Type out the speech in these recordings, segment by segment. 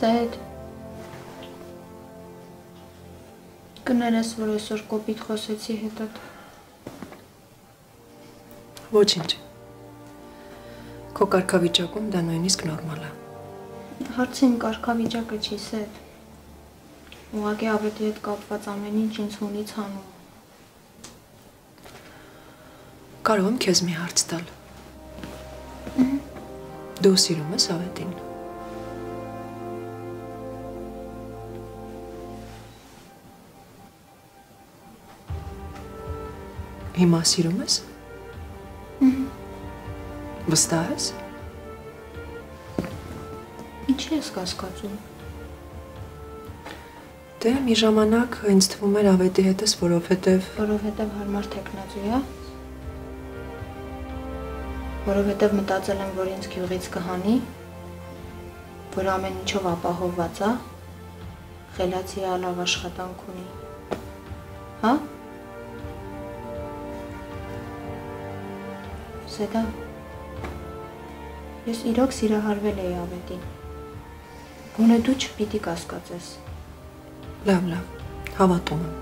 Սեդ կներես, որ այսօր կոպիտ խոսեցի հետդ Ոչինչ Քո կարգավիճակում դա նույնիսկ նորմալ է Հարցը իմ կարգավիճակը չի, Սեդ Ուղղակի ավետի հետ կապված ամեն ինչ ինձ հունից հանում Կարող եմ քեզ մի հարց տալ Դու սիրում ես ավետին Հիմա սիրում ես? Վստահ ես? Ինչի ես կասկածում? Դե մի ժամանակ ինձ թվում էր ավետի հետ ես, Որովհետև հարմար թեկնածու է? Որովհետև մտածել եմ, որ ինձ գյուղից կհանի, որ ամեն ինչով ապահովված է, խելացի է լավ աշխատանք ունի, հա? Սեդա, ես իրոք սիրահարվել էի ավետին, գոնե դու չպիտի կասկածես։ Լավ, հավատում եմ,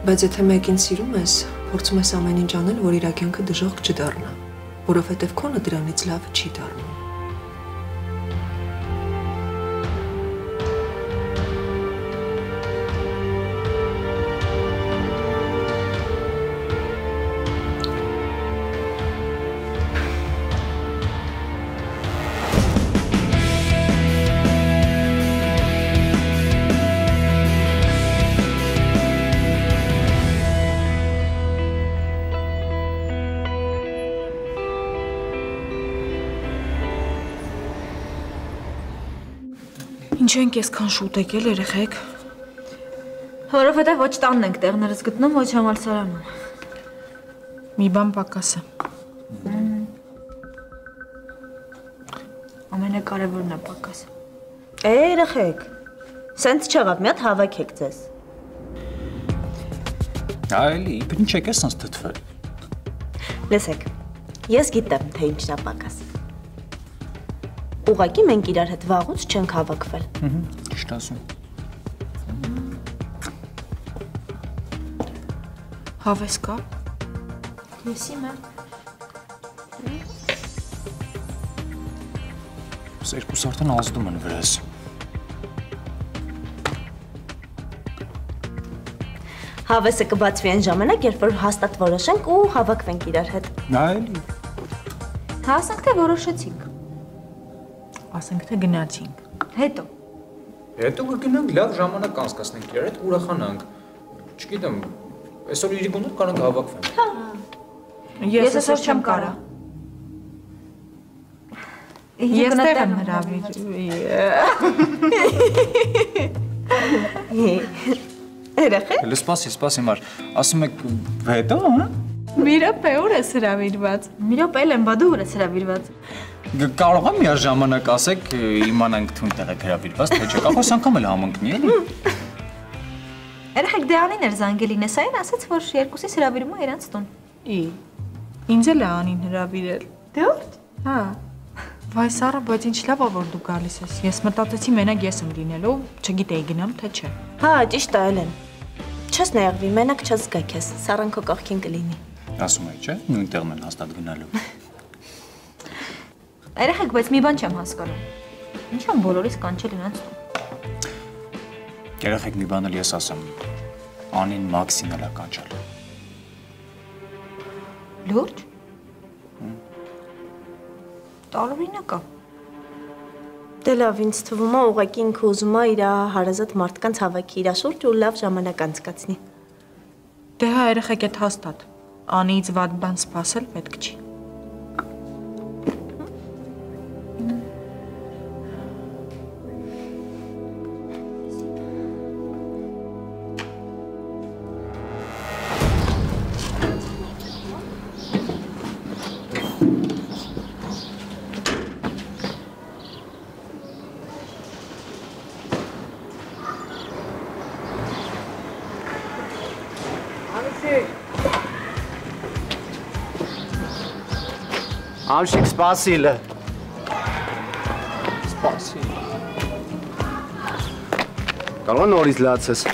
բայց եթե մեկին սիրում ես, փորձում ես ամեն ինչ անել, որ իր կյանքը դժոխք չդառնա, որովհետև քոնը դրանից լավ չի դառնում։ Ինչ ենք եսքան շուտ եկել երեխեք։ Որովհետև ոչ տանն ենք տեղներս գտնում, ոչ համալսարանում։ Մի բան պակաս է։ Ամենակարևորն է պակաս։ Երեխեք, սենց չեղավ, մի հատ հավաքեք ձեզ։ Այլի, ինչ եք ես սենց թթվել։ Լսեք, ես գիտեմ, թե ինչն է պակաս։ Ուղղակի մենք իրար հետ վաղուց չենք հավաքվել։ Ճիշտ ասում։ Հավես կա։ Եսի մա։ Երկուս արդեն ազդում են վրաս։ Հավեսը կբացվի այն ժամանակ, երբ որ հաստատ որոշենք ու հավաքվենք իրար հետ։ Այլի։ Հասանք թե որոշեցինք։ Ասենք թե գնացինք։ Հետո կգնանք լավ ժամանակ կանցկացնենք իրար հետ, ուրախանանք։ Չգիտեմ, այսօր իրիկունով կարանք հավաքվենք։ Հա։ Ես այսօր չեմ կարա։ Ես տեղ եմ հրավիր։ Երեխեք։ Սպասի մար, ասում եք հետո, հա? Մի րոպե ուր ես հրավիրված։ Մի րոպե էլ եմ, բա դու ուր ես հրավիրված։ Կարող եմ միաժամանակ ասեք, իմանանք թե ոնտեղ եք հրավիրված, թե չէ, կարող ես անգամ էլ համընկնի, էլի։ Երեխեք դե Անին էր զանգել Ինեսային, ասաց, որ երկուսիս հրավիրում է իրանց տուն։ Ինձ էլ է Անին հրավիրել։ Դե ո՞րդ։ Հա։ Վայ Սառա, բայց ինչ լավ է որ դու գալիս ես։ Ես մտածեցի մենակ ես եմ լինելու, չգիտեի գնամ թե չէ։ Հա, ճիշտ է Էլեն։ Չես նեղվի, մենակ չես գա քեզ, Սառան քո կողքին կլինի։ Ասում էի, չէ՞, նույն տեղն են հաստատ գնալու։ Երեխեք, բայց մի բան չեմ հասկանում։ Ինչու են բոլորիս կանչել իրանց տուն։ Երեխեք մի բան էլ ես ասեմ։ Անին Մաքսին էլ կանչալ։ Լուրջ։ Տարօրինակ է։ Դե լավ, ինձ թվում է ուղղակի ինքը ուզում է իր հարազատ մարդկանց հավաքի իր շուրջ ու լավ ժամանակ անցկացնի։ Դե հա երեխեք էդ հաստատ։ Անից վատ բան սպասել պետք չի։ Անշիկ սպասիլը։ Սպասիլ։ Կարող է նորից լացես։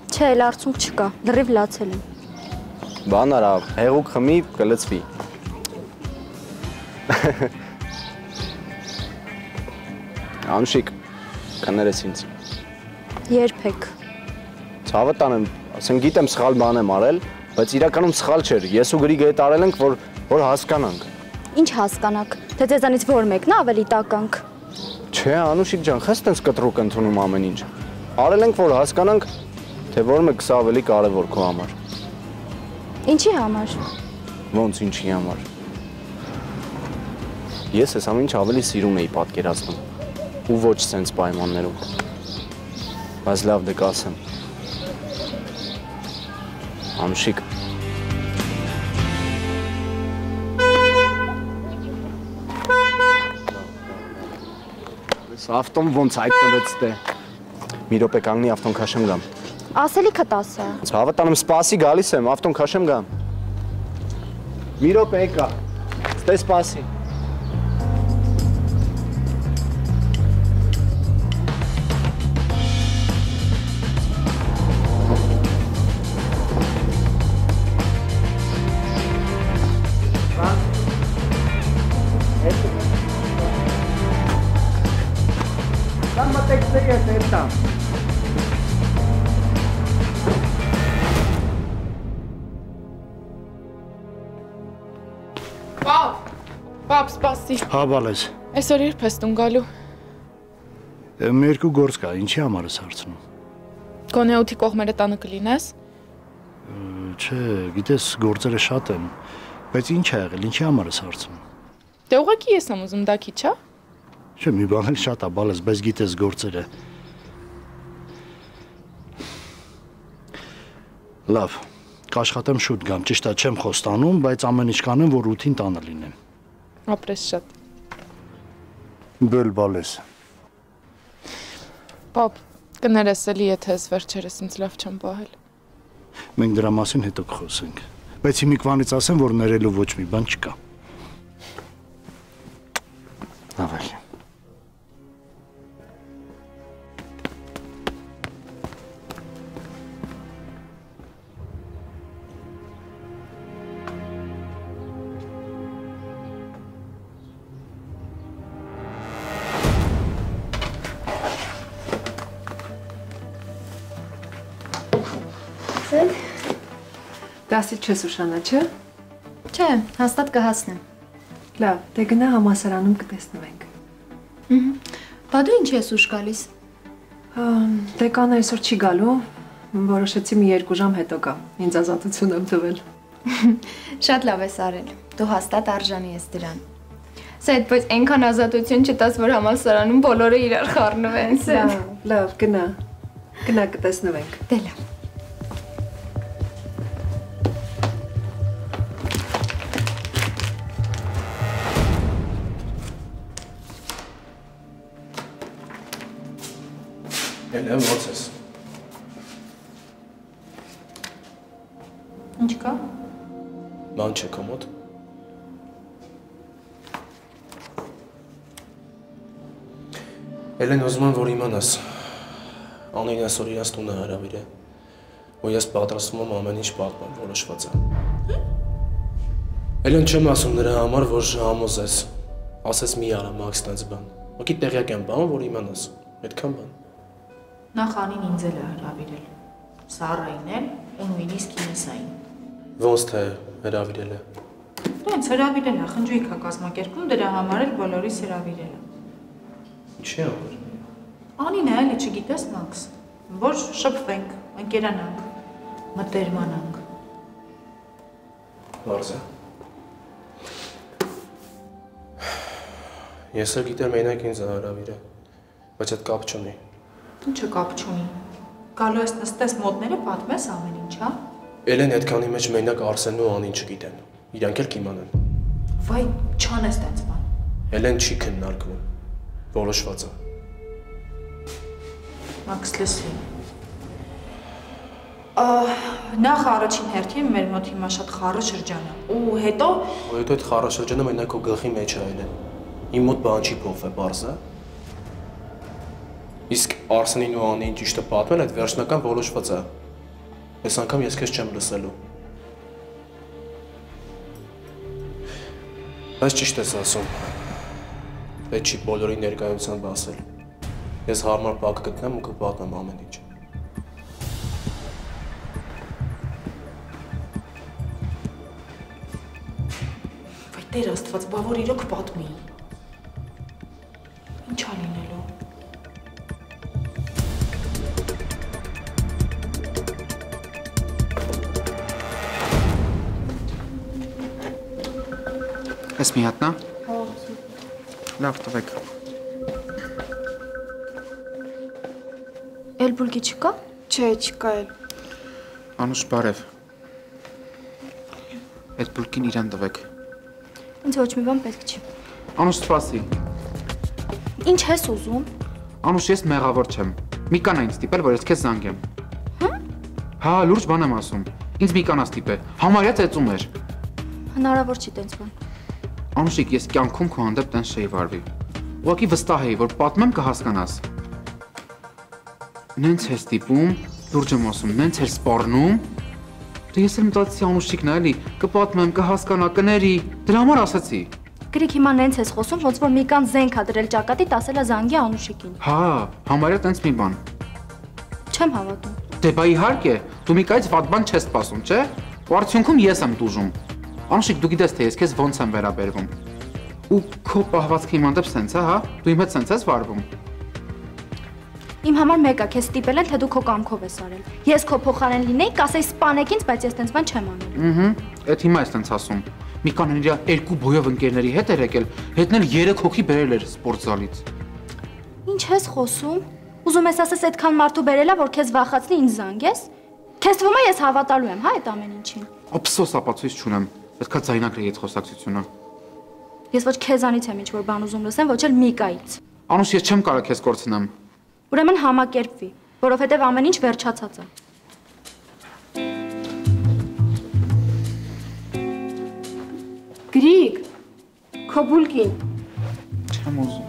Չէ, էլ արդյունք չկա, լրիվ լացել եմ։ Բան արա, հեղուկ խմի, կլծվի։ Անշիկ, կներես ինձ։ Երբեք։ Ցավը տանեմ, ասեն գիտեմ սխալ բան եմ արել, բայց իրականում սխալ չէր։ Ես ու Գրիգը հետ արել ենք, որ հասկանանք։ Ինչ հասկանաք, թե ձեզանից որ մեկն է ավելի տականք։ Չէ, Անուշիկ ջան, խես տենց կտրուկ ընդունում ամեն ինչ։ Արել ենք, որ հասկանանք, թե որ մեկը սա ավելի կարևոր քո համար։ Ինչի համար։ Ոնց ինչի համար։ Ես այս ամեն ինչ ավելի սիրուն էի պատկերացնում ու ոչ սենց պայմաններում։ Բայց լավ դե կասեմ։ Անուշիկ Ավտոն ոնց հայտնվեց դե։ Մի րոպե կանգնի ավտոն քաշեմ գամ։ Ասելիքդ ասա։ Ցավը տանում սպասի գալիս եմ, ավտոն քաշեմ գամ։ Մի րոպե եկա։ Ստե սպասի։ Պապ, սպասի։ Հա, բալես։ Այսօր երբ ես տուն գալու։ Մի երկու գործ կա, ինչի համար ես հարցնում։ Գոնե օդի կողմերը տանը կլինես։ Չէ, գիտես, գործերը շատ են, բայց ինչ ա եղել, ինչի համար ես հարցնում։ Դե ուղղակի ես եմ ուզում, դա քիչ է։ Չէ, մի բան էլ շատ ա, բալես, բայց գիտես գործերը։ Լավ, կաշխատեմ շուտ գամ, ճիշտ է, չեմ խոստանում, բայց ամեն ինչ կանեմ, որ ութին տանը լինեմ։ Ապրես շատ։ Բել բալես։ Պապ, կներես էլի, եթե ես վերջերս ինձ լավ չեմ պահել։ Մենք դրա մասին հետո կխոսենք, բայց հիմիկվանից ասեմ, որ ներելու ոչ մի բան չկա։ Լավ է։ Դասից չես ուշանա, չէ։ Չէ, հաստատ կհասնեմ։ Լավ, դե գնա համալսարանում կտեսնվենք։ Բա դու ինչ ես ուշ գալիս։ Դեկանը այսօր չի գալու, որոշեցի մի 2 ժամ հետո գամ, ինձ ազատություն եմ տվել։ Շատ լավ ես արել, դու հաստատ արժանի ես դրան։ Սեդ, բայց այնքան ազատություն չտաս, որ համալսարանում բոլորը իրար խառնվեն, սեդ։ Լավ, գնա կտեսնվենք։ Դե լավ։ Ելեմ ոնց ես։ Ինչ կա։ Ման չէ քո մոտ։ Էլեն ուզում եմ, որ իմանաս։ Անին այսօր իրաց տունը հրավիրե, ու ես պատրաստվում եմ ամեն ինչ պատմեմ, որոշված է։ Էլեն չեմ ասում նրա համար, որ համոզես, ասես մի արա Մաքսն այս բան։ Ոքի տեղյակ եմ բան, որ իմանաս, այդքան բան։ Նախ Անին ինձ էլ է հրավիրել։ Սառային էլ ու նույնիսկ ինեսային։ Ոնց թե հրավիրել է։ Դու ինձ հրավիրել է, խնջույք է կազմակերպում, դրա համար էլ բոլորիս հրավիրել է։ Ինչի՞ համար։ Անին է, էլի չգիտես Մաքս, որ շփվենք, ընկերանանք, մտերմանանք։ Մարզա։ Ես էլ գիտեմ մենակ ինձ հրավիրել, բայց այդ կապ չունի։ Ինչը կապ չունի։ Գալու ես նստես մոտները, պատմես ամեն ինչ, հա։ Էլեն այդքանի մեջ մենակ Արսենն ու Անին չգիտեն։ Իրանք էլ կիմանան։ Վայ, չանես տենց բան։ Էլեն չի քննարկվում։ Որոշված է։ Մաքս լսի։ Նախ առաջին հերթին մեր մոտ հիմա շատ խառը շրջան է։ Ու հետո այդ խառը շրջանը մենակ քո գլխի մեջ է Էլեն։ Իմ մոտ բան չի փոխվել, պարզ է։ Իսկ Արսենին ու Անին ճիշտը պատմել այդ վերջնական որոշված է։ Այս անգամ ես քեզ չեմ լսելու։ Բայց ճիշտ ես ասում։ Պետք չի բոլորի ներկայությամբ ասել։ Ես հարմար բակ գտնեմ ու կպատմեմ ամեն ինչ։ Վայ Տեր Աստված, բա որ իրոք պատմի։ Ինչ ա լինելու։ Ես մի հատնա։ Լավ, տվեք։ Էլ բուրգի չկա։ Չէ, չկա էլ։ Անուշ, բարև։ Այդ բուրգին իրան տվեք։ Ինձ ոչ մի բան պետք չի։ Անուշ, սպասի։ Ինչ ես ուզում։ Անուշ, ես մեղավոր չեմ։ Միկան է ինձ ստիպել, որ ես քեզ զանգեմ։ Հա, լուրջ բան եմ ասում։ Ինձ Միկան է ստիպել։ Համարյա ծեծում էր։ Հնարավոր չի տենց բան։ Անուշիկ, ես կյանքում քո հանդեպ տենց չէի վարվի։ Ուղղակի վստահ էի, որ պատմեմ կհասկանաս։ Նենց ես ստիպում, լուրջ եմ ասում, նենց էր սպառնում։ Դե ես էլ մտածեցի Անուշիկն է, էլի, կպատմեմ, կհասկանա, կների։ Դրա համար ասացի։ Գրիգ հիմա նենց ես խոսում, ոնց որ Միկան զենք ա դրել ճակատի, ասել է զանգի Անուշիկին։ Հա, համարյա տենց մի բան։ Չեմ հավատում։ Դե բա իհարկե, դու Միկայից վատ բան չես սպասում, չէ՞։ Ու արդյունքում ես եմ տուժում։ Անուշիկ, դու գիտես թե ես քեզ ոնց եմ վերաբերվում։ Ու քո պահվածքի իմ հանդեպ սենց է, հա։ Դու իմ հետ սենց ես վարվում։ Իմ համար մեկ է, քեզ ստիպել են, թե դու քո կամքով ես արել։ Ես քո փոխարեն լինեի, կասեի սպանեք ինձ, բայց ես տենց բան չեմ անել։ Այդ հիմա ես տենց ասում։ Միկանն իր երկու բոյով ընկերների հետ էր եկել, հետն էլ 3 հոգի բերել էր սպորտզալից։ Ինչ ես խոսում։ Ուզում ես ասես այդքան մարդու բերելա, որ քեզ վախացնի ինձ զանգես։ Քեզ թվում է ես հավատալու եմ, հա, այդ ամեն ինչին։ Ափսոս ապացույց չունեմ։ Պետքա ձայնագրի այդ խոսակցությունը։ Ես ոչ քեզանից եմ ինչ որ բան ուզում լսեմ, ոչ էլ Միկայից։ Անուշ, ես չեմ կարող քեզ կորցնեմ։ Ուրեմն համակերպվի, որովհետև ամեն ինչ վերջացած է։ Գրիգ, քո բուլկին։ Չեմ ուզում։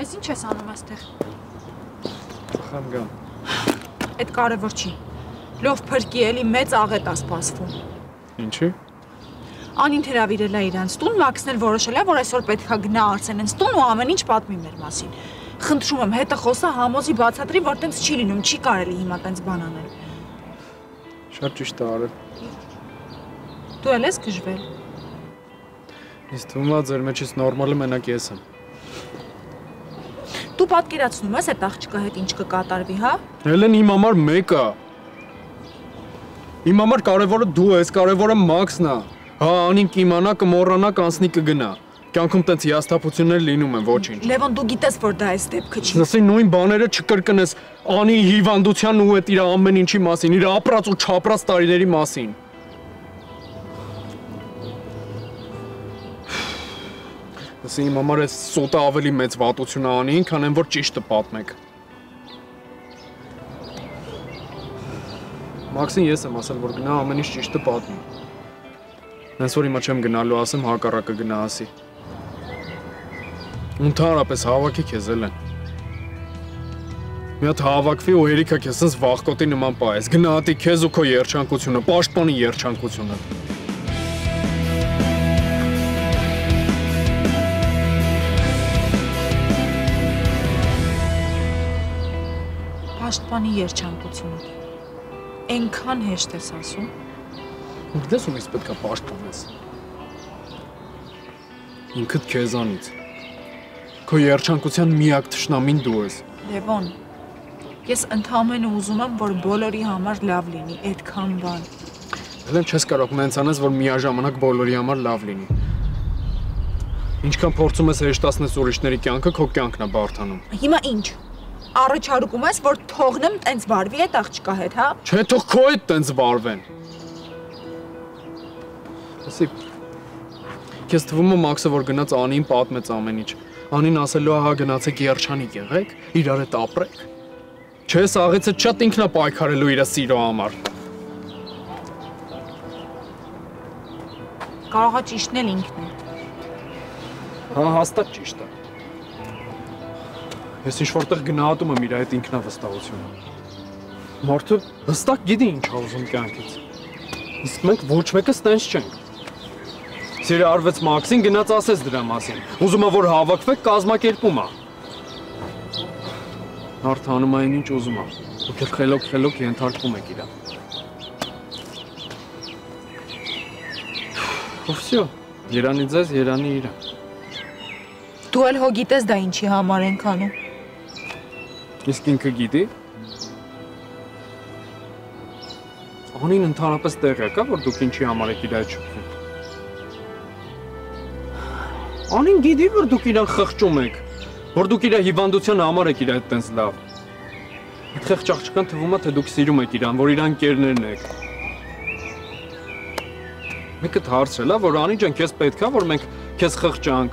Ես ինչ ես անում այստեղ։ Խամ գամ։ Այդ կարևոր չի։ Լով փրկի էլի մեծ աղետ է սպասվում։ Ինչի։ Անին հրավիրել է իրանց տուն, Մաքսն էլ որոշել է, որ այսօր պետքա գնա Արսենենց տուն ու ամեն ինչ պատմի մեր մասին։ Խնդրում եմ, հետը խոսա համոզի բացատրի, որ տենց չի լինում, չի կարելի հիմա տենց բան անել։ Շատ ճիշտ է արել։ Դու էլ ես գժվել։ Ինձ թվում է ձեր մեջից նորմալը մենակ ես եմ։ Դու պատկերացնում ես այդ աղջկա հետ ինչ կկատարվի, հա։ Էլեն իմ համար մեկ է։ Իմ համար կարևորը դու ես, կարևորը Մաքսն է։ Հա, Անին կիմանա, կմոռանա, կանցնի կգնա։ Կյանքում տենց հիասթափություններ լինում են, ոչինչ։ Լևոն, դու գիտես, որ դա այս դեպքը չի։ Լսի, նույն բաները չկրկնես Անի հիվանդության ու այդ իր ամեն ինչի մասին, իր ապրած ու չապրած տարիների մասին։ Լսի, իմ համար այս սոտը ավելի մեծ վատություն է Անին, քան այն որ ճիշտը պատմեք։ Մաքսին ես եմ ասել, որ գնա ամեն ինչ ճիշտը պատմի։ Հենց որ հիմա չեմ գնալու ասեմ, հակառակը գնա ասի։ Ընդհանրապես հավաքի քեզ Էլեն։ Մի հատ հավաքվի ու Էրիկա քեզ sense վախկոտի նման պայես։ Գնահատի քեզ ու քո երջանկությունը, պաշտպանի երջանկությունը։ Պաշտպանի երջանկությունը։ Այնքան հեշտ ես ասում։ Գիտես ումից պետք է պաշտպանես։ Ինքդ քեզանից։ Քո երջանկության միակ թշնամին դու ես։ Լևոն, ես ընդհանրապես ուզում եմ, որ բոլորի համար լավ լինի, այդքան բան։ Հենց չես կարող նենց անես, որ միաժամանակ բոլորի համար լավ լինի։ Ինչքան փորձում ես հեշտացնես ուրիշների կյանքը, քո կյանքն է բարդանում։ Հիմա ինչ։ Առաջարկում ես, որ թողնեմ տենց վարվի այդ աղջկա հետ, հա։ Չէ, թող քո հետ տենց վարվեն։ Ասի, քեզ թվում է Մաքսը, որ գնաց Անին պատմեց ամեն ինչ։ Անին ասելու ահա գնացեք երջանիկ եղեք, իրար հետ ապրեք։ Չէ, սաղիցը շատ ինքն է պայքարելու իր սիրո համար։ Կարող է ճիշտն էլ ինքն է։ Հա, հաստատ ճիշտ է։ Ես ինչ-որտեղ գնահատում եմ իր այդ ինքնավստահությունը։ Մարդը հստակ գիտի ինչ է ուզում կյանքից։ Իսկ մենք ոչ մեկս տենց չենք։ Սիրը արվեց Մաքսին, գնաց ասեց դրա մասին։ Ուզում է որ հավաքվեք, կազմակերպում է։ Մարդը անում այն ինչ ուզում է։ Դուք խելոք ենթարկվում եք իրան։ Ովսյո, Երանի ձեզ, Երանի իրան։ Դու էլ հո գիտես դա ինչի համար ենք անում։ Իսկ ինքը գիտի։ Անին ընդհանրապես տեղ եկա, որ դուք ինչի համար եք իր այդ շփվում։ Անին գիտի, որ դուք իրան խղճում եք, որ դուք իր հիվանդության համար եք իր այդ տենց լավ։ Այդ խեղճ աղջկան թվում է, թե դուք սիրում եք իրան, որ իր ընկերներն եք։ Մեկը հարցրել է, որ Անի ջան, քեզ պետք է, որ մենք քեզ խղճանք,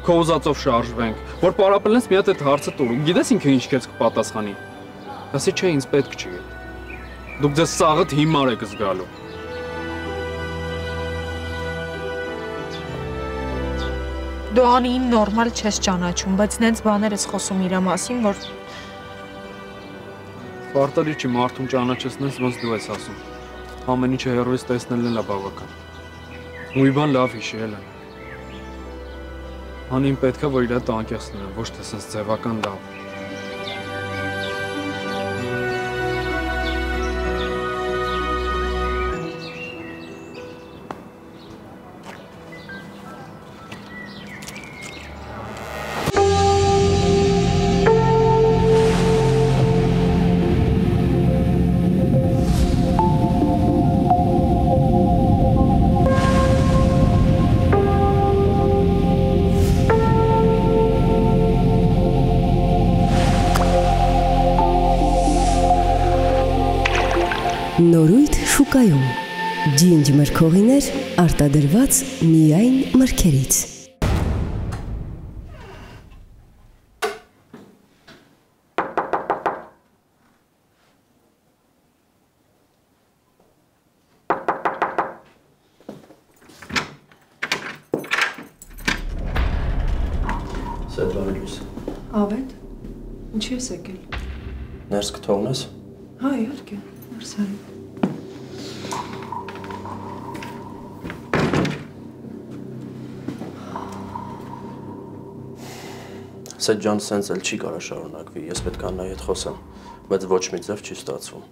քո ուզածով շարժվենք, որ պարապելնես մի հատ այդ հարցը տուր։ Գիտես ինքը ինչ քեզ կպատասխանի։ Ասի չէ, ինձ պետք չի։ Դուք ձեզ սաղըտ հիմար եք զգալու։ Դու Անին նորմալ չես ճանաչում, բայց նենց բաներ ես խոսում իր մասին, որ Պարտադիր չի մարդուն ճանաչեցնես, ոնց դու ես ասում։ Ամեն ինչը հեռուից տեսնելն է բավական։ Ու մի բան լավ հիշի էլ է։ Անին պետք է, որ իր հետ անկեղծները, ոչ թե սենց ձևական լավ։ Նորույթ շուկայում ջինջ մրգողիներ արտադրված միայն մրգերից։ Սեդվանելիս։ Ավետ, ինչի ես եկել։ Ներս կթողնես։ Հա, իհարկե, ներսարի։ Սեդ ջան, սենց էլ չի կարա շարունակվի, ես պետք է Աննայի հետ խոսեմ, բայց ոչ մի ձև չի ստացվում։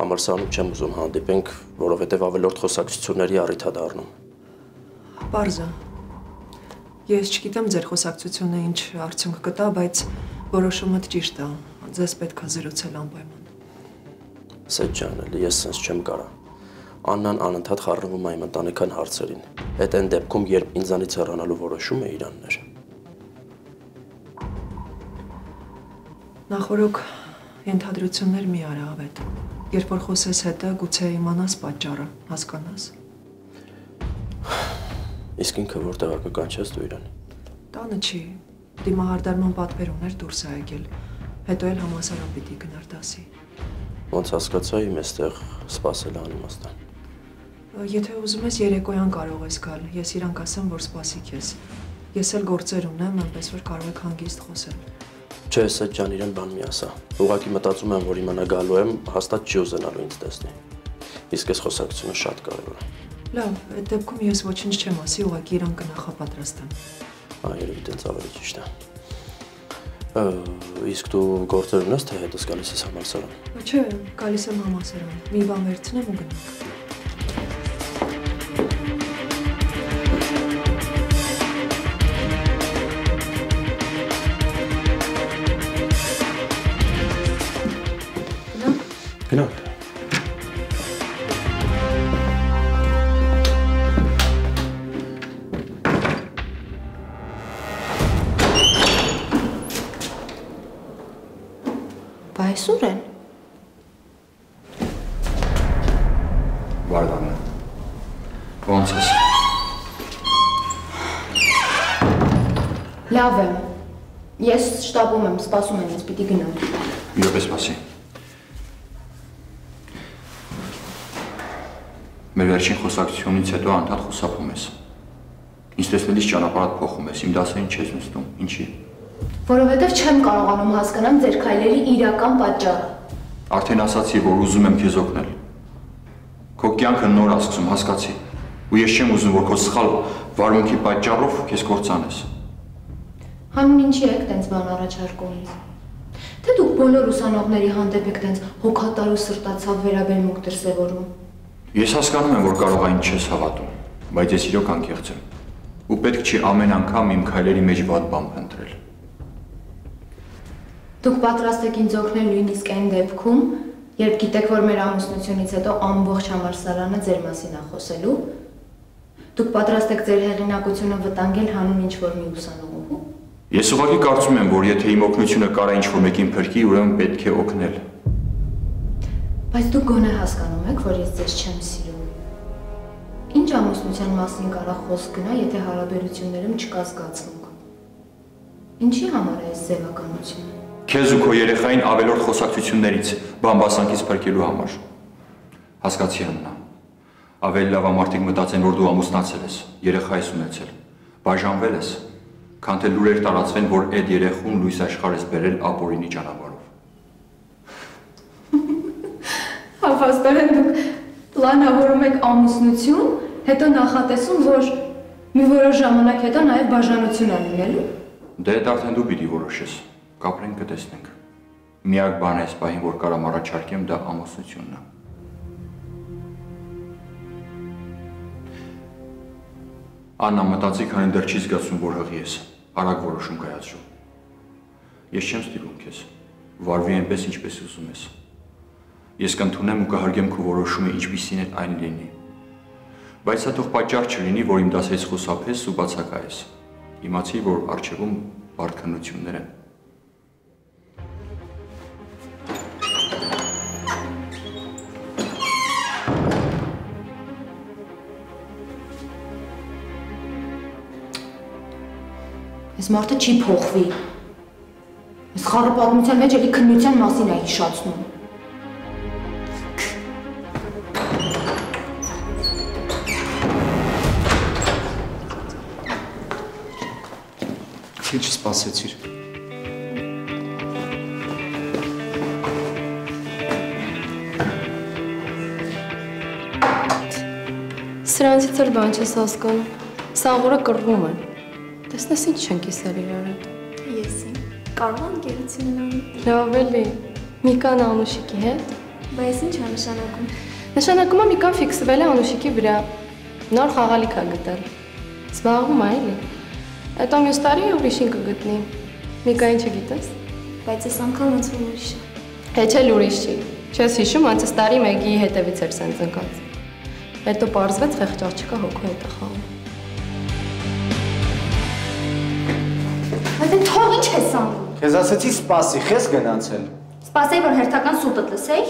Համալսարանում չեմ ուզում հանդիպենք, որովհետև ավելորդ խոսակցությունների առիթ է դառնում։ Պարզ է։ Ես չգիտեմ ձեր խոսակցությունը ինչ արդյունք կտա, բայց որոշումդ ճիշտ է։ Ձեզ պետք է զրուցել անպայման։ Սեդ ջան, էլի ես սենց չեմ կարա։ Աննան անընդհատ խառնվում է իմ ընտանեկան հարցերին։ Այդ այն դեպքում, երբ ինձանից հեռանալու որոշումը իրանն էր։ Նախորոք ենթադրություններ մի արա ավետ։ Երբ որ խոսես հետը, գուցե իմանաս պատճառը, հասկանաս։ Իսկ ինքը որտեղ կկանչես դու իրան։ Տանը չի։ Դիմահարդարման պատվեր ուներ դուրս է եկել։ Հետո էլ համասարան պիտի գնար դասի։ Ոնց հասկացա իմ էստեղ սպասել անիմաստան։ Եթե ուզում ես երեկոյան կարող ես գալ, ես իրան կասեմ, որ սպասի քեզ։ Ես էլ գործեր ունեմ, այնպես որ կարող եք հանգիստ խոսել։ Չէ, Սեթ ջան, իրեն բան մի ասա։ Ուղղակի մտածում եմ, որ իմանա գալու եմ, հաստատ չի ուզենալու ինձ տեսնի։ Իսկ այս խոսակցությունը շատ կարևոր է։ Լավ, այդ դեպքում ես ոչինչ չեմ ասի, ուղղակի իրան կնախապատրաստեմ։ Երևի տենց ավելի ճիշտ է։ Իսկ դու գործեր ունես, թե հետս գալիս ես համալսարան։ Չէ, գալիս եմ համալսարան։ Մի բան վերցնեմ ու գնանք։ Գնանք։ Բայց ուր են։ Վարդանը։ Ոնց ես։ Լավ եմ։ Ես շտաբում եմ, սպասում են, ես պիտի գնամ։ Մի րոպե սպասի։ Մեր վերջին խոսակցությունից հետո անդադ խուսափում ես։ Ինձ տեսնելիս ճանապարհդ փոխում ես, իմ դասերին չես նստում, ինչի։ Որովհետև չեմ կարողանում հասկանալ ձեր քայլերի իրական պատճառը։ Արդեն ասացի, որ ուզում եմ քեզ օգնել։ Քո կյանքը նոր ասկսում, հասկացի։ Ու ես չեմ ուզում, որ քո սխալ վարմունքի պատճառով քեզ կործանես։ Հանուն ինչի եք տենց բան առաջարկում ինձ։ Թե դուք բոլոր ուսանողների հանդեպ եք տենց հոգատար ու սրտացավ վերաբերմունք դրսևորում։ Ես հասկանում եմ, որ կարող այն չես հավատում, բայց ես իրոք անկեղծ եմ։ Ու պետք չի ամեն անգամ իմ քայլերի մեջ վատ բան փնտրել։ Դուք պատրաստ եք ինձ օգնել նույնիսկ այն դեպքում, երբ գիտեք, որ մեր ամուսնությունից հետո ամբողջ համալսարանը ձեր մասին է խոսելու։ Դուք պատրաստ եք ձեր հեղինակությունը վտանգել հանուն ինչ-որ մի ուսանողու։ Ես ուղղակի կարծում եմ, որ եթե իմ օգնությունը կարա ինչ-որ մեկին փրկի, ուրեմն պետք է օգնել։ Բայց դուք գոնե հասկանում եք, որ ես ձեզ չեմ սիրում։ Ինչ ամուսնության մասին կարա խոսք գնա, եթե հարաբերություններում չկա զգացմունք։ Ինչի համար է այս ձևականությունը։ Քեզ ու քո երեխային ավելորդ խոսակցություններից, բամբասանքից փրկելու համար։ Հասկացի Աննա։ Ավելի լավ է մարդիկ մտածեն, որ դու ամուսնացել ես, երեխա ես ունեցել, բաժանվել ես, քան թե լուրեր տարածվեն, որ այդ երեխուն լույս աշխարհ ես բերել ապօրինի ճանապարհով։ Հավաստորեն դուք պլանավորում եք ամուսնություն, հետո նախատեսում, որ մի որոշ ժամանակ հետո նաև բաժանություն անելու։ Դե դա արդեն դու պիտի որոշես, կապրենք կտեսնենք։ Միակ բանը այս պահին, որ կարամ առաջարկեմ, դա ամուսնությունն է։ Աննա, մտածի, քանի դեռ չի զգացում, որ հղի ես, արագ որոշում կայացրու։ Ես չեմ ստիպում քեզ, վարվի այնպես, ինչպես ուզում ես։ Ես կընդունեմ ու կհարգեմ քո որոշումը, ինչպիսին էլ այն լինի։ Բայց սա թող պատճառ չլինի, որ իմ դասերից խուսափես ու բացակայես։ Իմացի, որ առջևում բարդ քննություններ են։ Այս մարդը չի փոխվի։ Այս խառը պատմության մեջ էլի քննության մասին է հիշացնում։ Քիչ սպասեցիր։ Սրանցից էլ բան չես հասկանում։ Սաղորը կռվում են։ Տեսնես ինչ չեն կիսել իրար հետ։ Եսի, կարող եմ գերություն ունեմ։ Լավ էլի, Միկան Անուշիկի հետ։ Բայց ինչ է նշանակում։ Նշանակում է Միկան ֆիքսվել է Անուշիկի վրա։ Նոր խաղալիք է գտել։ Զբաղվում է էլի։ Հետո մյուս տարի ուրիշին կգտնի։ Միկային չգիտես։ Բայց այս անգամ ոնց որ ուրիշ է։ Հեչ էլ ուրիշ չի։ Չես հիշում, անցած տարի Մեգիի հետևից էր սենց ընկած։ Հետո պարզվեց խեղճ աղջիկը հոգու հետ է խաղում։ Բայց թող ինչ ես անում։ Քեզ ասեցի սպասի, քեզ գնացել։ Սպասեի, որ հերթական սուտը լսեի։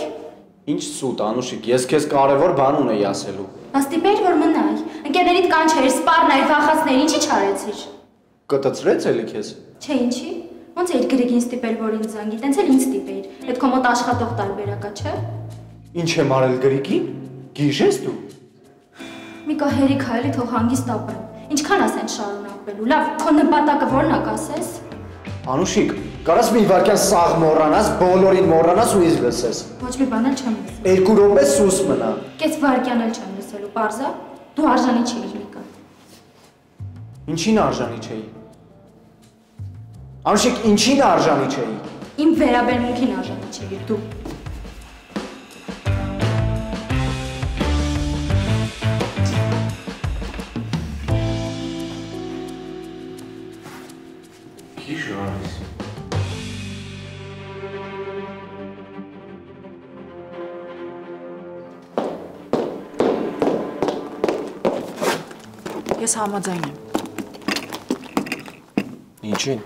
Ինչ սուտ, Անուշիկ, ես քեզ կարևոր բան ունեի ասելու։ Աստիպեր որ մնայ։ Ընկերներիդ կանչեր, սպառներ, վախացներ, ինչի չարեցիր։ Կտծրեց էլի քեզ։ Չէ, ինչի։ Ոնց էր Գրեգին ստիպել, որ ինձ զանգի, տենց էլ ինձ ստիպեիր։ Այդ քո մոտ աշխատող տարբերակա, չէ։ Ինչ եմ արել Գրեգին։ Գիժես դու։ Միկա հերիք հայելի թող հանգիստ ապրեն։ Ինչքան ասեն շարունակվելու։ Լավ, քո նպատակը ո՞րն է, կասես։ Անուշիկ, կարաս մի վարքյան սաղ մոռանաս, բոլորին մոռանաս ու ինձ լսես։ Ոչ մի բան էլ չեմ լսել։ 2 րոպե սուս մնա։ Կես վարքյան էլ չեմ լսելու, պարզա։ Դու արժանի չէիր, Միկա։ Ինչին արժանի չէի։ Անուշիկ, ինչին արժանի չէի։ Իմ վերաբերմունքին արժանի չէիր դու։ Ես համաձայն եմ։ Ինչին։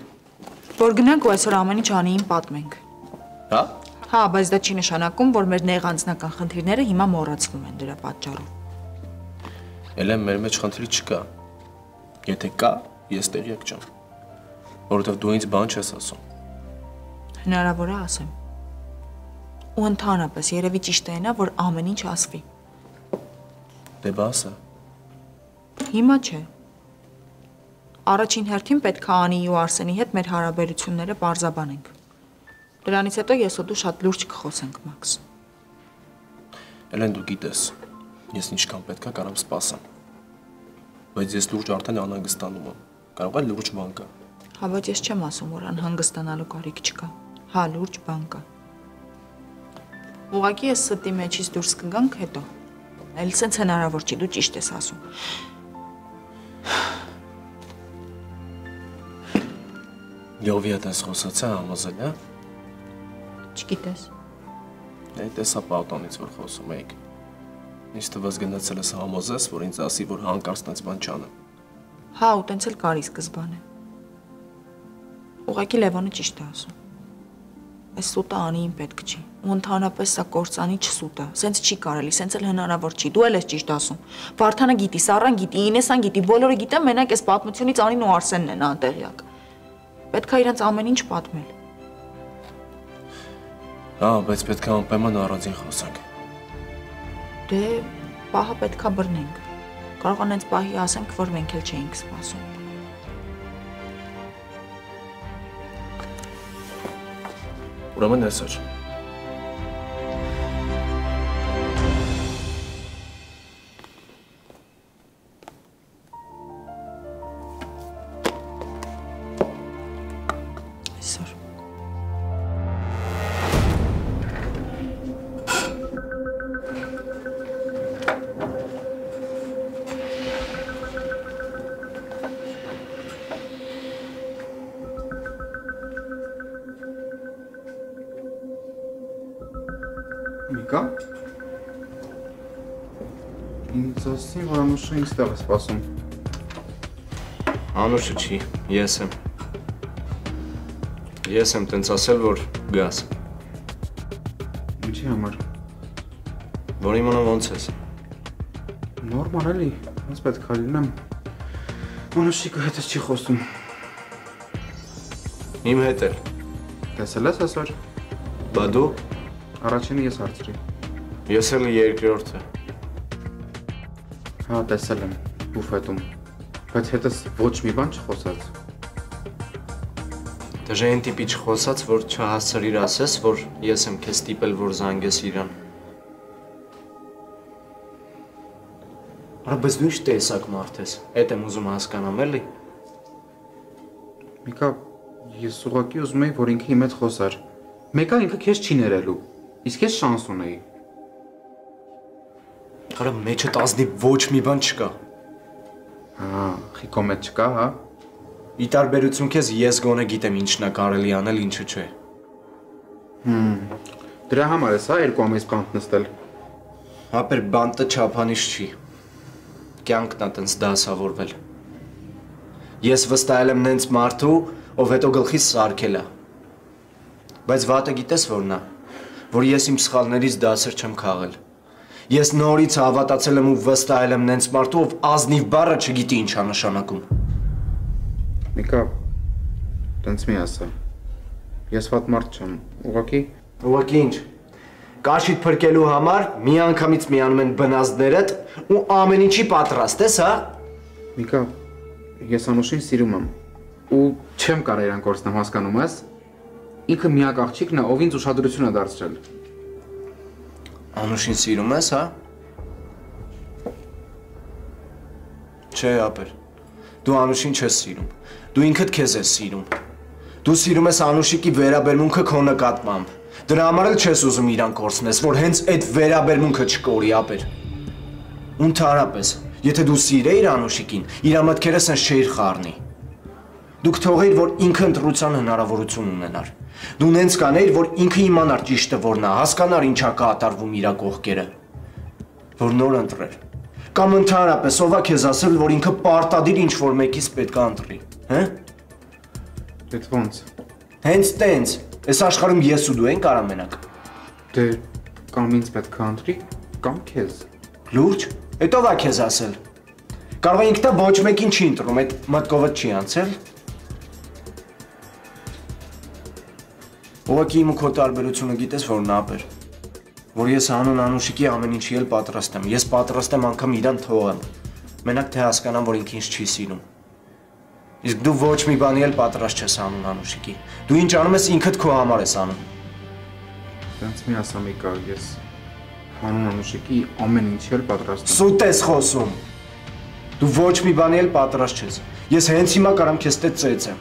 Որ գնանք ու այսօր ամեն ինչ Անիին պատմենք։ Հա։ Հա, բայց դա չի նշանակում, որ մեր նեղ անձնական խնդիրները հիմա մոռացվում են դրա պատճառով։ Էլեն մեր մեջ խնդրի չկա։ Եթե կա, ես տեղյակ չեմ։ Որովհետև դու ինձ բան չես ասում։ Հնարավոր է ասեմ։ Ու ընդհանրապես երևի ճիշտ է նա, որ ամեն ինչ ասվի։ Դե բա ասա։ Հիմա չէ։ Առաջին հերթին պետք է Անիի ու Արսենի հետ մեր հարաբերությունները պարզաբանենք։ Դրանից հետո ես ու դու շատ լուրջ կխոսենք, Մաքս։ Էլեն դու գիտես, ես ինչքան պետք է կարամ սպասեմ։ Բայց ես լուրջ արդեն անհանգստանում եմ։ Կարող է լուրջ բան կա։ Հա, բայց ես չեմ ասում, որ անհանգստանալու կարիք չկա։ Հա, լուրջ բան կա։ Ուղղակի ես ստի մեջից դուրս կգանք հետո։ Էլ սենց հնարավոր չի, դու ճիշտ ես ասում։ Լյովի հետ ես խոսացա համոզել, հա։ Չգիտես։ Դե տեսա պատոնից, որ խոսում էիք։ Ինչ թվաց գնացել ես համոզես, որ ինձ ասի, որ հանկարծ տենց բան չանեմ։ Հա, ու տենց էլ կարի սկզբանը։ Ուղղակի Լևոնը ճիշտ է ասում։ Այս սուտը Անիին պետք չի։ Ու ընդհանրապես սա կործանի չսուտ է։ Սենց չի կարելի, սենց էլ հնարավոր չի։ Դու էլ ես ճիշտ ասում։ Վարդանը գիտի, Սառան գիտի, Ինեսան գիտի, բոլորը գիտեն, մենակ այս պատմությունից Անին ու Արսենն են անտեղյակ։ Պետք է իրենց ամեն ինչ պատմել։ Հա, բայց պետք է անպայման առանձին խոսանք։ Դե, պահը պետք է բռնենք։ Կարող են հենց պահի ասենք, որ մենք էլ չէինք սպասում։ Ուրեմն այսօր։ Միկա։ Ինձ ասին, որ Անուշը ինձ տեղ է սպասում։ Անուշը չի, ես եմ։ Ես եմ տենց ասել, որ գաս։ Ինչի համար։ Որ իմանամ ոնց ես։ Նորմալ էլի, ոնց պետք է լինեմ։ Անուշիկը հետս չի խոսում։ Իմ հետ էլ։ Տեսել ես այսօր։ Բա դու։ Առաջինը ես հարցրի։ Ես էլ երկրորդը։ Հա, տեսել եմ, բուֆետում, բայց հետս ոչ մի բան չխոսած։ Դժե այն տիպի չխոսած, որ չհասցրիր ասես, որ ես եմ քեզ տիպել, որ զանգես իրան։ Արա, բայց դու ինչ տեսակ մարդ ես, էդ եմ ուզում հասկանամ, էլի։ Միկա, ես ուղղակի ուզում էի, որ ինքը իմ հետ խոսար։ Մեկը ինքը քեզ չի ներելու, իսկ ես շանս ունեի։ Արա, մեջդ ազնիվ ոչ մի բան չկա։ Հա, խիկո մեջ չկա, հա։ Ի տարբերություն քեզ ես գոնե գիտեմ ինչն է կարելի անել, ինչը չէ։ Դրա համար ես հա երկու ամիս բանտ նստել։ Հապեր բանտը չափանիշ չի։ Կյանքն է տենց դասավորվել։ Ես վստահել եմ նենց մարդու, ով հետո գլխիս սարքել է։ Բայց վատը գիտես որն է, որ ես իմ սխալներից դասեր չեմ քաղել։ Ես նորից հավատացել եմ ու վստահել եմ նենց մարդու, ով ազնիվ բառը չգիտի ինչ է նշանակում։ Միկա, տենց մի ասա։ Ես վատ մարդ չեմ, ուղղակի։ Ուղղակի ինչ։ Կաշիդ փրկելու համար միանգամից միանում են բնազդներդ ու ամեն ինչի պատրաստ ես, հա։ Միկա, Ես Անուշին սիրում եմ ու չեմ կարող իրան կորցնեմ, հասկանում ես։ Ինքը միակ աղջիկն է, ով ինձ ուշադրություն է դարձրել։ Անուշին սիրում ես, հա։ Չէ, ապեր։ Դու Անուշին չես սիրում։ Դու ինքդ քեզ ես սիրում։ Դու սիրում ես Անուշիկի վերաբերմունքը քո նկատմամբ։ Դրա համար էլ չես ուզում իրան կորցնես, որ հենց այդ վերաբերմունքը չկորի, ապեր։ Ընդհանրապես, եթե դու սիրեիր Անուշիկին, իր մտքերը սենց չէիր խառնի։ Դուք թողեիր, որ ինքը ընտրության հնարավորություն ունենար։ Դու նենց կանեիր, որ ինքը իմանար ճիշտը որն է, հասկանար ինչա կատարվում իր կողքերը, որ նոր ընտրեր։ Կամ ընդհանրապես ով է քեզ ասել, որ ինքը պարտադիր ինչ-որ մեկից պետք է ընտրի, հա։ Դե ո՞նց։ Հենց տենց, այս աշխարհում ես ու դու ենք ամենակ։ Դե կամ ինձ պետք է ընտրի, կամ քեզ։ Լուրջ, այդ ով է քեզ ասել։ Կարող է ինքն ոչ մեկին չի ընտրում, այդ մտքովդ չի անցել։ Ուղղակի իմ ու քո տարբերությունը գիտես որն է, ապեր, որ ես հանուն Անուշիկի ամեն ինչի էլ պատրաստ եմ։ Ես պատրաստ եմ անգամ իրան թողեմ։ Մենակ թե հասկանամ, որ ինքը ինձ չի սիրում։ Իսկ դու ոչ մի բանի էլ պատրաստ չես հանուն Անուշիկի։ Դու ինչ անում ես ինքդ քո համար ես անում։ Դրանց մի ասա Միկա, ես հանուն Անուշիկի ամեն ինչի էլ պատրաստ եմ։ Սուտ ես խոսում։ Դու ոչ մի բանի էլ պատրաստ չես։ Ես հենց հիմա կարամ քեզ տեղ ծեծեմ։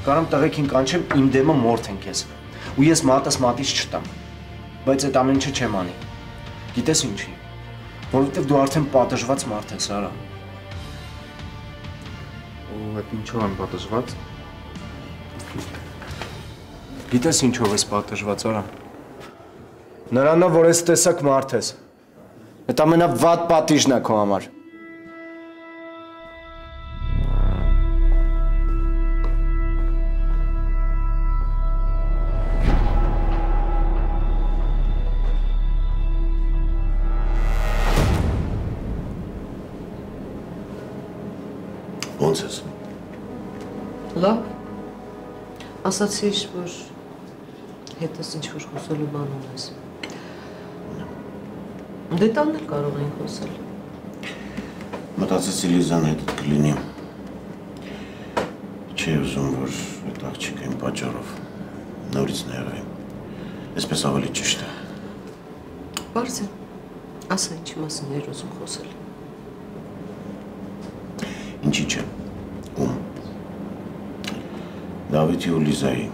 Կարամ տղեկին կանչեմ իմ դեմը մորթեն քեզ։ Ու ես մատս մատից չտամ։ Բայց այդ ամեն ինչը չեմ անի։ Գիտես ինչի։ Որովհետև դու արդեն պատժված մարդ ես, արա։ Ու այդ ինչով եմ պատժված։ Գիտես ինչով ես պատժված, արա։ Նրանով, որ ես տեսակ մարդ ես։ Այդ ամենավատ պատիժն է քո համար։ Ոնց ես։ Լավ։ Ասացիր, որ հետս ինչ-որ խոսելու բան ունես։ Դետալներ կարող ենք խոսել։ Մտածեցի Լիզան հետդ կլինի։ Չի ուզում, որ այդ աղջիկը իմ պատճառով նորից ներվի։ Այսպես ավելի ճիշտ է։ Պարզ է, ասա ինչի մասին էր ուզում խոսել։ Ինչի չէ, ում։ Դավիթի ու Լիզայի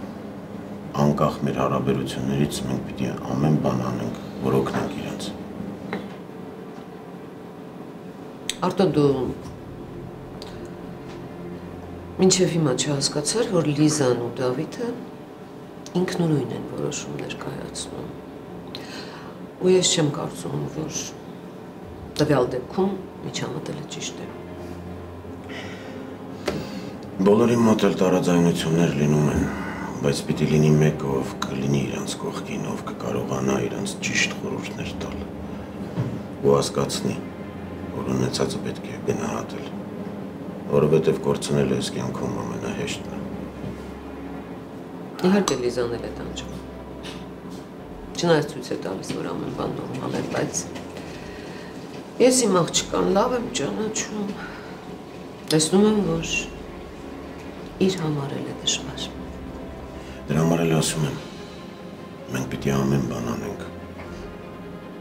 անկախ մեր հարաբերություններից մենք պիտի ամեն բան անենք, որ օգնենք իրենց։ Արտո դու մինչև հիմա չհասկացար, որ Լիզան ու Դավիթը ինքնուրույն են որոշումներ կայացնում։ Ու ես չեմ կարծում, որ տվյալ դեպքում միջամտելը ճիշտ է։ Բոլորի մոտ էլ տարաձայնություններ լինում են, բայց պիտի լինի մեկ, ով կլինի իրենց կողքին, ով կկարողանա իրենց ճիշտ խորհուրդներ տալ ու հասկացնի, որ ունեցածը պետք է գնահատել, որովհետև կորցնելը այս կյանքում ամենահեշտն է։ Իհարկե Լիզան էլ է տանջում։ Չնայած ցույց է տալիս, որ ամեն բան նորմալ է, բայց ես իմ աղջկան լավ եմ ճանաչում, տեսնում եմ, որ իր համար էլ է դժվար։ Դրա համար էլ ասում եմ, մենք պիտի ամեն բան անենք,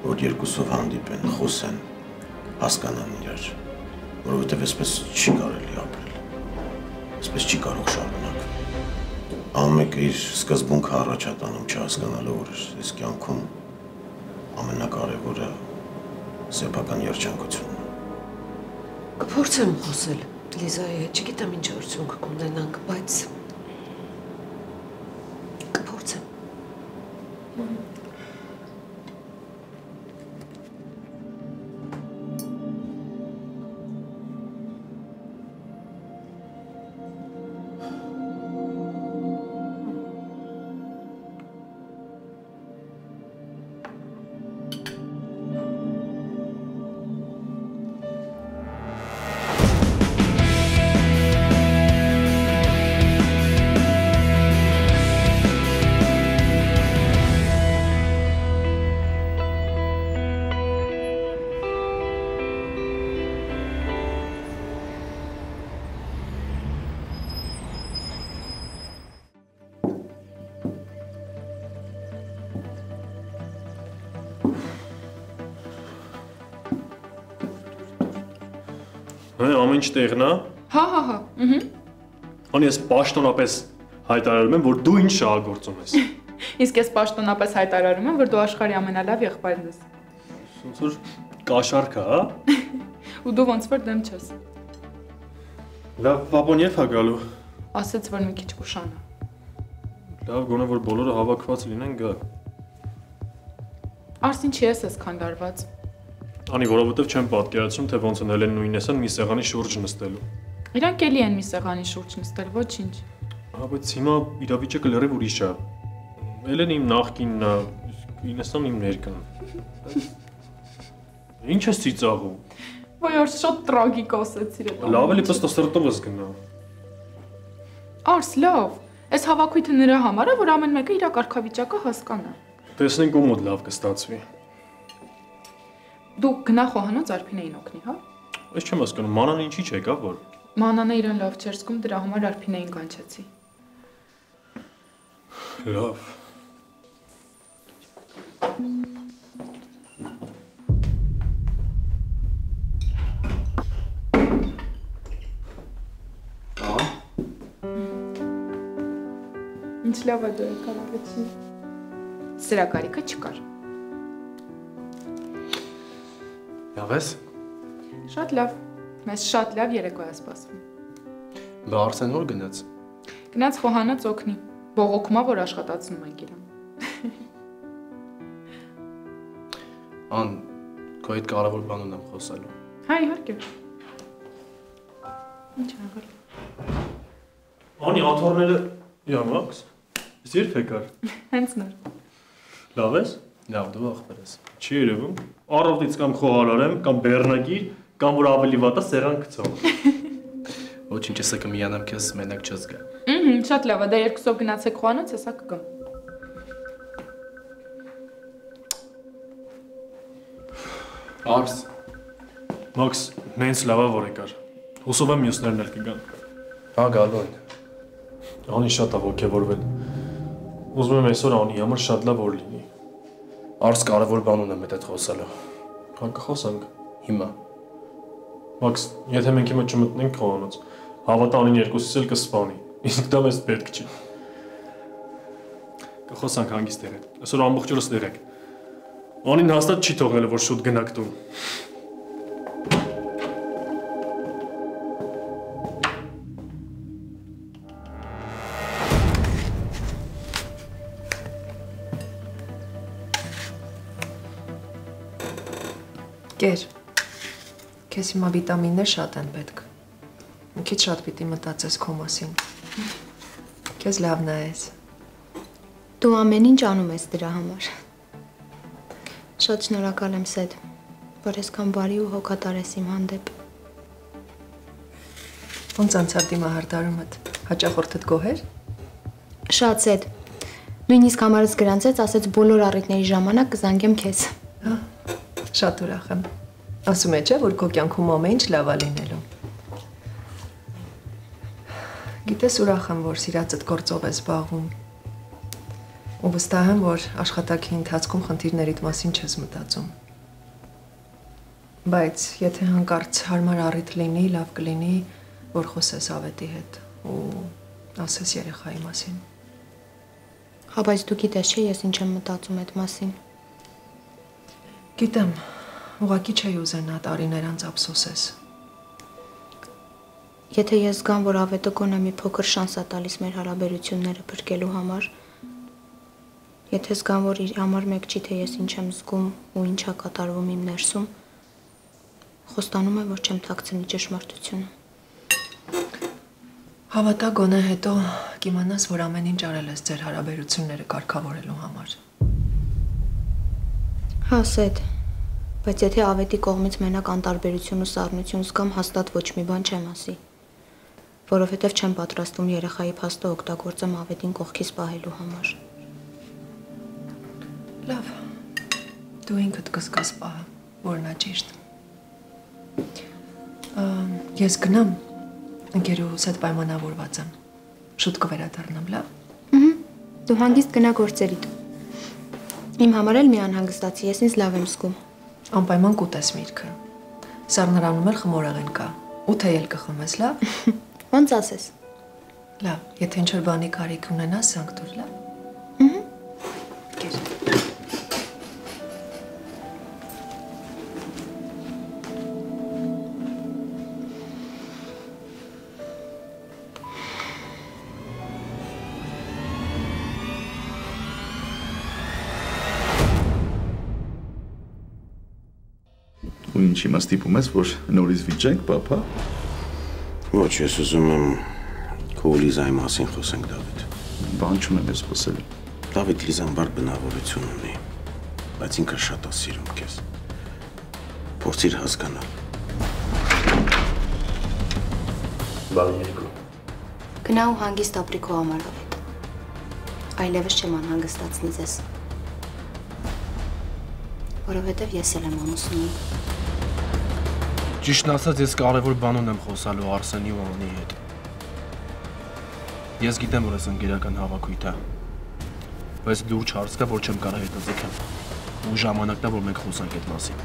որ երկուսով հանդիպեն, խոսեն, հասկանան իրար, որովհետև այսպես չի կարելի ապրել, այսպես չի կարող շարունակվել։ Ամենը իր սկզբունքը առաջ է տանում չհասկանալու, որ այս կյանքում ամենակարևորը սեփական երջանկությունն է։ Կփորձեմ խոսել Լիզայի հետ, չգիտեմ ինչ արդյունք կունենանք, բայց կփորձեմ։ Ամեն ինչ տեղն է։ Հա։ Անի ես պաշտոնապես հայտարարում եմ, որ դու ինչ շահագործում ես։ Իսկ ես պաշտոնապես հայտարարում եմ, որ դու աշխարհի ամենալավ եղբայրն ես։ Ոնց որ կաշառք է, հա։ Ու դու ոնց որ դեմ չես։ Լավ, պապոն երբ է գալու։ Ասեց, որ մի քիչ կուշանա։ Լավ, գոնե որ բոլորը հավաքված լինեն գա։ Արս ինչի ես քանդարված։ Անի, որովհետև չեմ պատկերացնում, թե ոնց են Հելենն ու Ինեսան մի սեղանի շուրջ նստելու։ Իրանք էլի են մի սեղանի շուրջ նստել, ոչինչ։ Հա, բայց հիմա իրավիճակը լրիվ ուրիշ է։ Հելենը իմ նախկինն է, Ինեսան իմ ներկան։ Ինչ ես ծիծաղում։ Ոյ որ շատ տրագիկ ասեցիր այդ։ Լավ էլի պստո սրտովս գնա։ Արս լավ։ Այս հավաքույթը նրա համար է, որ ամեն մեկը իր կարգավիճակը հասկանա։ Տեսնենք ում մոտ լավ կստացվի։ Դու գնա խոհանոց Արփինեին օգնի, հա։ Ես չեմ հասկանում, Մանան ինչի՞ չեկա, որ։ Մանանը իրան լավ չէր զգում, դրա համար Արփինեին կանչեցի։ Լավ։ Ինչ լավ է դու եկար ավեցին։ Սրա կարիքը չկար։ Լավ ես։ Շատ լավ։ Մեզ շատ լավ երեկո է սպասվում։ Բա Արսեն որ գնաց։ Գնաց խոհանոց օգնի։ Բողոքումա որ աշխատացնում ենք իրան։ Ան, քո հետ կարևոր բան ունեմ խոսելու։ Հա, իհարկե։ Ինչ աղալ։ Անի աթոռները Մաքս։ Ես երբ եկար։ Հենց նոր։ Լավ ես։ Լավ, դու ախպեր ես։ Չի երևում։ Առավոտից կամ խոհարարեմ, կամ բեռնագիր, կամ որ ավելի վատ է սեղան գցող։ Ոչինչ ես կմիանամ քեզ մենակ չես գա։ Շատ լավ է, դա երկուսով գնացեք խոհանոց, հեսա կգամ։ Արս։ Մաքս, նենց լավ է որ եկար։ Հուսով եմ մյուսներն էլ կգան։ Հա, գալու են։ Անի շատ է ոգևորվել։ Ուզում եմ այսօր Անի համար շատ լավ օր լինի։ Արս կարևոր բան ունեմ այդ խոսալու։ Հա կխոսանք։ Հիմա։ Մաքս, եթե մենք հիմա չմտնենք խոհանոց, հավատա Անին երկուսից էլ կսպանի։ Իսկ դա մեզ պետք չի։ Կխոսանք հանգիստ եղեք։ Այսօր ամբողջ օրս եղեք։ Անին հաստատ չի թողնելու որ շուտ գնաք տուն։ Կեր, քեզ հիմա վիտամիններ շատ են պետք, մի քիչ շատ պիտի մտածես քո մասին, քեզ լավ նայես։ Դու ամեն ինչ անում ես դրա համար։ Շատ շնորհակալ եմ Սեդ, որ այսքան բարի ու հոգատար ես իմ հանդեպ։ Ոնց անցավ դիմահարդարումդ, հաճախորդդ գոհեր։ Շատ Սեդ, նույնիսկ համարս գրանցեց, ասեց բոլոր առիթների ժամանակ կզանգեմ քեզ։ Հա, շատ ուրախ եմ։ Ասում է չէ, որ քո կյանքում ամեն ինչ լավ է լինելու։ Գիտես ուրախ եմ, որ սիրածդ գործով ես զբաղվում։ Ու վստահ եմ, որ աշխատանքի ընթացքում խնդիրներիդ մասին չես մտածում։ Բայց եթե հանկարծ հարմար առիթ լինի, լավ կլինի, որ խոսես Ավետի հետ ու ասես երեխայի մասին։ Հա, բայց դու գիտես չէ, ես ինչ եմ մտածում այդ մասին։ Գիտեմ, ուղղակի չէի ուզենա տարիներ անց ափսոսես։ Եթե ես զգամ, որ Ավետը գոնե մի փոքր շանս է տալիս մեր հարաբերությունները փրկելու համար, եթե զգամ, որ իր համար մեկ չի, թե ես ինչ եմ զգում ու ինչ է կատարվում իմ ներսում, խոստանում եմ, որ չեմ թաքցնի ճշմարտությունը։ Հավատա գոնե հետո կիմանաս, որ ամեն ինչ արել ես ձեր հարաբերությունները կարգավորելու համար։ Հա, Սեդ, բայց եթե Ավետի կողմից մենակ անտարբերություն ու սառնություն զգամ, հաստատ ոչ մի բան չեմ ասի, որովհետև չեմ պատրաստվում երեխայի փաստը օգտագործեմ Ավետին կողքից պահելու համար։ Լավ, դու ինքդ կզգաս պահը, որ նա ճիշտ։ Ես գնամ, ընկերուհուս հետ պայմանավորված եմ, շուտ կվերադառնամ, լավ։ Դու հանգիստ գնա գործերիդ։ Իմ համար էլ մի անհանգստացի, ես ինձ լավ եմ զգում։ Անպայման կուտես միրգը։ Սառնարանում էլ խմորեղեն կա, 8 էլ կխմես, լավ։ Ոնց ասես։ Լավ, եթե ինչ-որ բանի կարիք ունենաս, սանք դուր, լավ։ Ու ինչ հիմա ստիպում ես, որ նորից վիճենք, պապա։ Ոչ, ես ուզում եմ քո Լիզայի մասին խոսենք, Դավիթ։ Բան չունեմ ես խոսել։ Դավիթ, Լիզան բար բնավորություն ունի, բայց ինքը շատ է սիրում քեզ։ Փորձիր հասկանալ։ Բան երկու։ Գնա ու հանգիստ ապրի քո համար, Դավիթ։ Այլևս չեմ անհանգստացնի ձեզ։ Որովհետև ես էլ եմ ամուսնու։ Ճիշտն ասած, ես կարևոր բան ունեմ խոսալու Արսենի ու Անի հետ։ Ես գիտեմ, որ ես ընկերական հավաքույթ է, բայց լուրջ հարց կա, որ չեմ կարող հետաձգեմ։ Ու ժամանակն է, որ մենք խոսանք այդ մասին։